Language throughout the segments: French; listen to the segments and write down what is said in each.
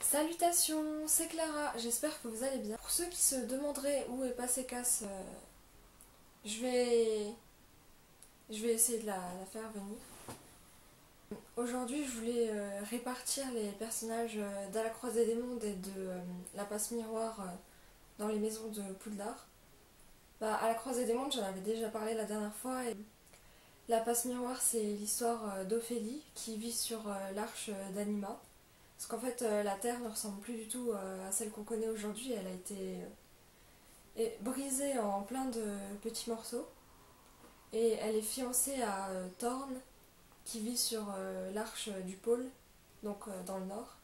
Salutations, c'est Clara, j'espère que vous allez bien. Pour ceux qui se demanderaient où est passé Cass, je vais essayer de la faire venir. Aujourd'hui, je voulais répartir les personnages d'À la croisée des mondes et de La passe miroir dans les maisons de Poudlard. À la croisée des mondes, j'en avais déjà parlé la dernière fois. Et La passe miroir, c'est l'histoire d'Ophélie qui vit sur l'arche d'Anima. Parce qu'en fait, la Terre ne ressemble plus du tout à celle qu'on connaît aujourd'hui. Elle a été brisée en plein de petits morceaux. Et elle est fiancée à Thorn, qui vit sur l'arche du pôle, donc dans le nord.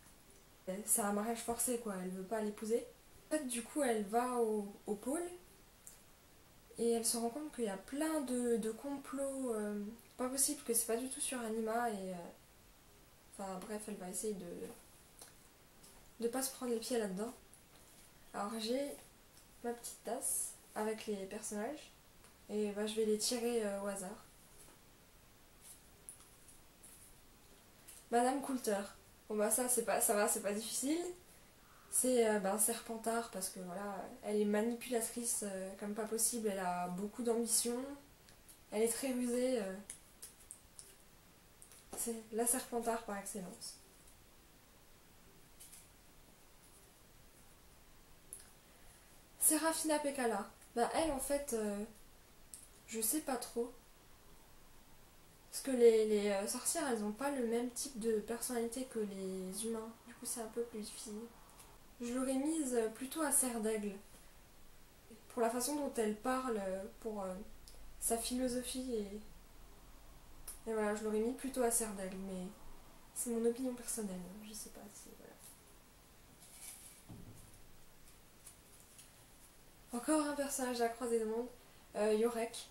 C'est un mariage forcé, quoi. Elle veut pas l'épouser. En fait, du coup, elle va au pôle et elle se rend compte qu'il y a plein de complots. Pas possible, que c'est pas du tout sur Anima. Et enfin, bref, elle va essayer de pas se prendre les pieds là-dedans. Alors, j'ai ma petite tasse avec les personnages et je vais les tirer au hasard. Madame Coulter. Bon ça c'est pas ça va, c'est pas difficile. C'est Serpentard parce que voilà, elle est manipulatrice comme pas possible, elle a beaucoup d'ambition, elle est très rusée. C'est la Serpentard par excellence. Serafina Pekala. Elle en fait, je sais pas trop. Parce que les sorcières, elles ont pas le même type de personnalité que les humains. Du coup, c'est un peu plus difficile. Je l'aurais mise plutôt à Serre d'Aigle. Pour la façon dont elle parle, pour sa philosophie. Et voilà, je l'aurais mis plutôt à Serre d'Aigle. Mais c'est mon opinion personnelle. Je sais pas si. Voilà. Encore un personnage à croiser le monde. Yorek.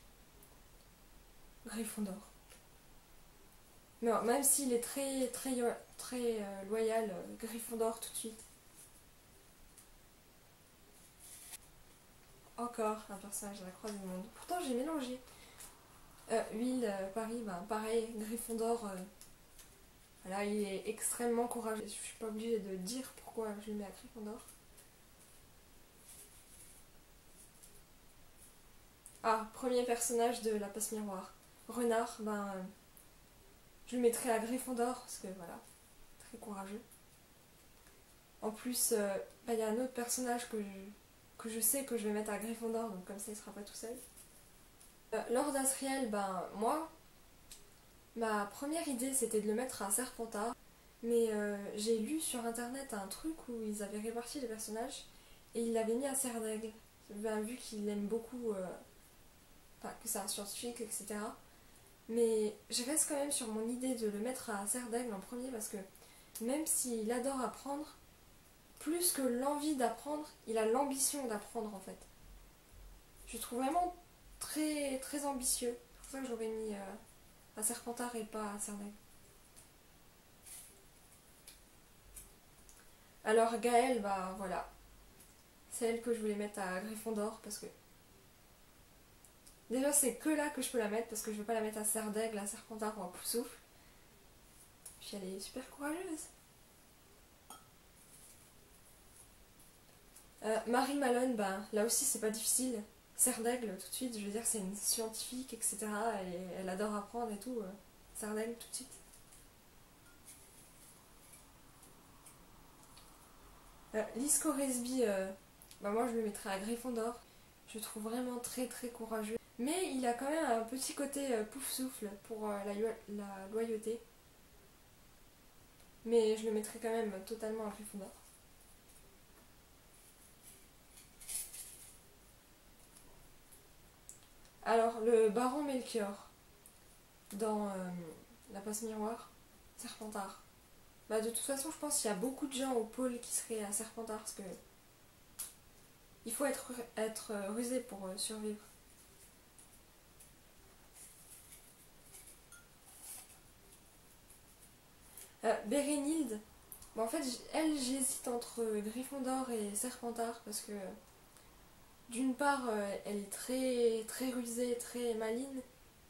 Gryffondor. Non, même s'il est très loyal, Gryffondor tout de suite. Encore un personnage à la croisée du monde. Pourtant j'ai mélangé. Will, Paris, pareil, Gryffondor. Voilà, il est extrêmement courageux. Je suis pas obligée de dire pourquoi je le mets à Gryffondor. Premier personnage de La passe miroir. Renard, je le mettrai à Gryffondor parce que voilà, très courageux. En plus, y a un autre personnage que je sais que je vais mettre à Gryffondor, donc comme ça il sera pas tout seul. Lord Asriel, moi, ma première idée c'était de le mettre à Serpentard, mais j'ai lu sur internet un truc où ils avaient réparti les personnages et ils l'avaient mis à Serre d'Aigle. Vu qu'il aime beaucoup, que c'est un scientifique, etc. Mais je reste quand même sur mon idée de le mettre à Serre d'Aigle en premier parce que même s'il adore apprendre, plus que l'envie d'apprendre, il a l'ambition d'apprendre en fait. Je trouve vraiment très très ambitieux. C'est pour ça que j'aurais mis à Serpentard et pas à Serre d'Aigle. Alors Gaëlle, voilà. C'est elle que je voulais mettre à Gryffondor parce que déjà c'est que là que je peux la mettre parce que je veux pas la mettre à Serre d'Aigle, à Serpentard ou à Poussoufle. Puis elle est super courageuse. Marie Malone, là aussi c'est pas difficile. Serre d'Aigle tout de suite, je veux dire c'est une scientifique, etc. Elle adore apprendre et tout. Serre d'Aigle tout de suite. Lys Coresby, moi je le mettrais à Gryffondor. Je le trouve vraiment très très courageux. Mais il a quand même un petit côté pouf souffle pour la loyauté. Mais je le mettrais quand même totalement à Gryffondor. Alors, le baron Melchior, dans La passe miroir, Serpentard. De toute façon, je pense qu'il y a beaucoup de gens au pôle qui seraient à Serpentard parce que il faut être rusé pour survivre. Bérénilde, en fait, elle, j'hésite entre Gryffondor et Serpentard parce que d'une part, elle est très, très rusée, très maligne,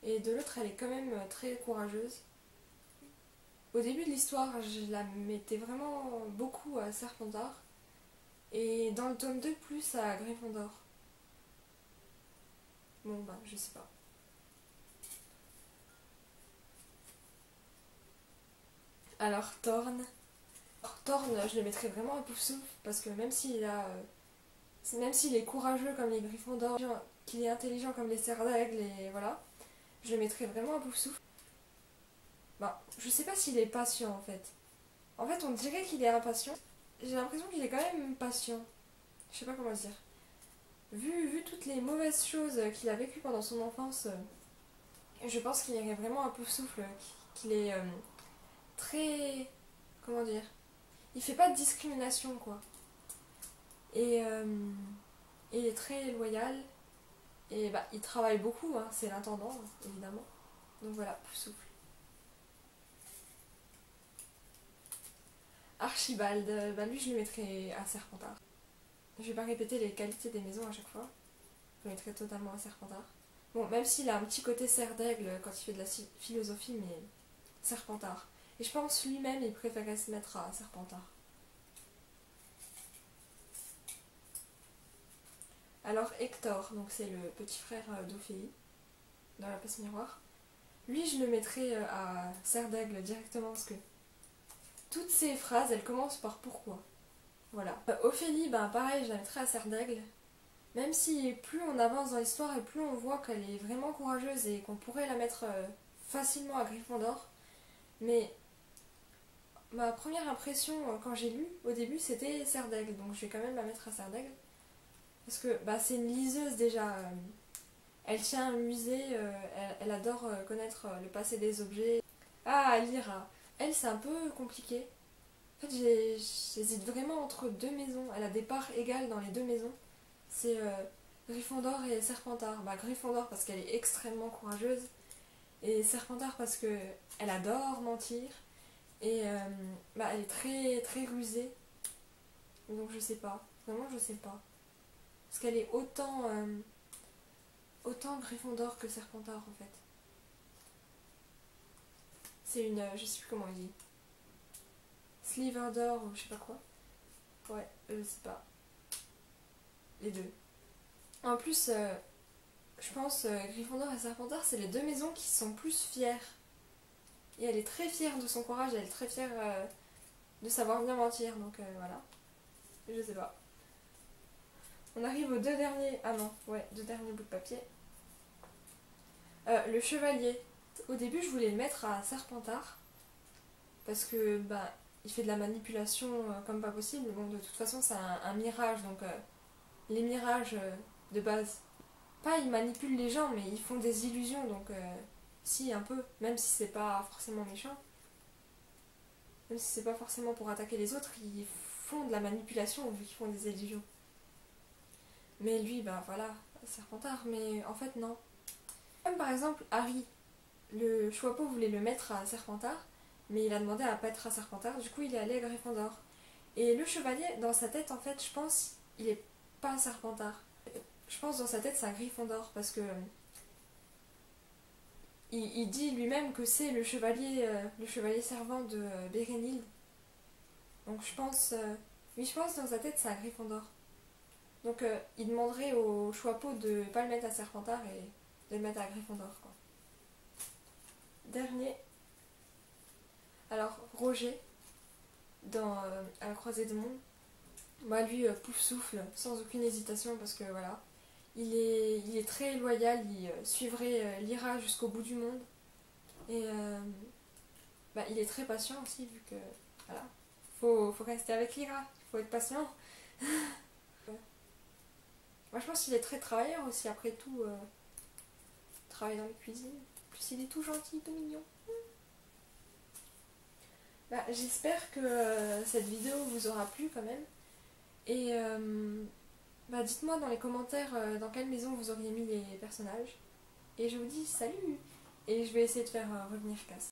et de l'autre, elle est quand même très courageuse. Au début de l'histoire, je la mettais vraiment beaucoup à Serpentard. Et dans le tome 2, plus à Gryffondor. Bon, bah, je sais pas. Alors, Thorn. Thorn, je le mettrais vraiment à Poufsouffle parce que même s'il est courageux comme les Gryffondors, qu'il est intelligent comme les Serres d'Aigle, et voilà, je le mettrais vraiment à Poufsouffle. Bah, je sais pas s'il est patient en fait. En fait, on dirait qu'il est impatient. J'ai l'impression qu'il est quand même patient. Je sais pas comment dire. Vu toutes les mauvaises choses qu'il a vécues pendant son enfance, je pense qu'il irait vraiment à Poufsouffle. Qu'il est très. Comment dire? Il fait pas de discrimination quoi. Et il est très loyal. Et bah, il travaille beaucoup, hein, c'est l'intendant, évidemment. Donc voilà, Poufsouffle. Archibald, bah lui je le mettrais à Serpentard. Je vais pas répéter les qualités des maisons à chaque fois. Je le mettrais totalement à Serpentard. Bon, même s'il a un petit côté serre d'aigle quand il fait de la philosophie, mais Serpentard. Et je pense lui-même il préférait se mettre à Serpentard. Alors Hector, donc c'est le petit frère d'Ophélie, dans la passe miroir. Lui je le mettrais à serre d'aigle directement parce que toutes ces phrases elles commencent par pourquoi. Voilà. Ophélie, ben pareil, je la mettrais à serre d'aigle. Même si plus on avance dans l'histoire et plus on voit qu'elle est vraiment courageuse et qu'on pourrait la mettre facilement à Gryffondor. Mais ma première impression quand j'ai lu au début c'était serre d'aigle, donc je vais quand même la mettre à serre d'aigle. Parce que bah, c'est une liseuse déjà. Elle tient un musée, elle adore connaître le passé des objets. Ah, Lyra. Elle, c'est un peu compliqué. En fait, j'hésite vraiment entre deux maisons. Elle a des parts égales dans les deux maisons. C'est Gryffondor et Serpentard. Bah, Gryffondor parce qu'elle est extrêmement courageuse. Et Serpentard parce que elle adore mentir. Et bah, elle est très, très rusée. Donc je sais pas. Vraiment, je sais pas. Parce qu'elle est autant Gryffondor que Serpentard en fait. C'est une. Je sais plus comment on dit. Sliverdor ou je sais pas quoi. Ouais, je sais pas. Les deux. En plus, je pense Gryffondor et Serpentard, c'est les deux maisons qui sont plus fières. Et elle est très fière de son courage, elle est très fière de savoir bien mentir, donc voilà. Je sais pas. On arrive aux deux derniers. Ah non, ouais, deux derniers bouts de papier. Le chevalier. Au début, je voulais le mettre à Serpentard. Parce que, bah, il fait de la manipulation comme pas possible. Bon, de toute façon, c'est un mirage, donc les mirages de base. Pas ils manipulent les gens, mais ils font des illusions, donc si, un peu. Même si c'est pas forcément méchant. Même si c'est pas forcément pour attaquer les autres, ils font de la manipulation vu qu'ils font des illusions. Mais lui, bah voilà, Serpentard, mais en fait, non. Comme par exemple, Harry, le Choixpeau voulait le mettre à Serpentard, mais il a demandé à pas être à Serpentard, du coup il est allé à Gryffondor. Et le chevalier, dans sa tête, en fait, je pense, il est pas à Serpentard. Je pense dans sa tête, c'est à Gryffondor, parce que il dit lui-même que c'est le chevalier servant de Bérénild. Donc je pense, oui, je pense dans sa tête, c'est à Gryffondor. Donc il demanderait au Choixpeau de pas le mettre à Serpentard et de le mettre à Gryffondor, quoi. Dernier. Alors, Roger, dans À la croisée des mondes, bah lui, Poufsouffle, sans aucune hésitation, parce que voilà, il est très loyal, il suivrait Lyra jusqu'au bout du monde. Et bah, il est très patient aussi, vu que, voilà, faut rester avec Lyra, il faut être patient. Moi, je pense qu'il est très travailleur aussi, après tout, travaille dans les cuisines. En plus, il est tout gentil, tout mignon. Bah, j'espère que cette vidéo vous aura plu quand même. Et bah, dites-moi dans les commentaires dans quelle maison vous auriez mis les personnages. Et je vous dis salut. Et je vais essayer de faire revenir Cass.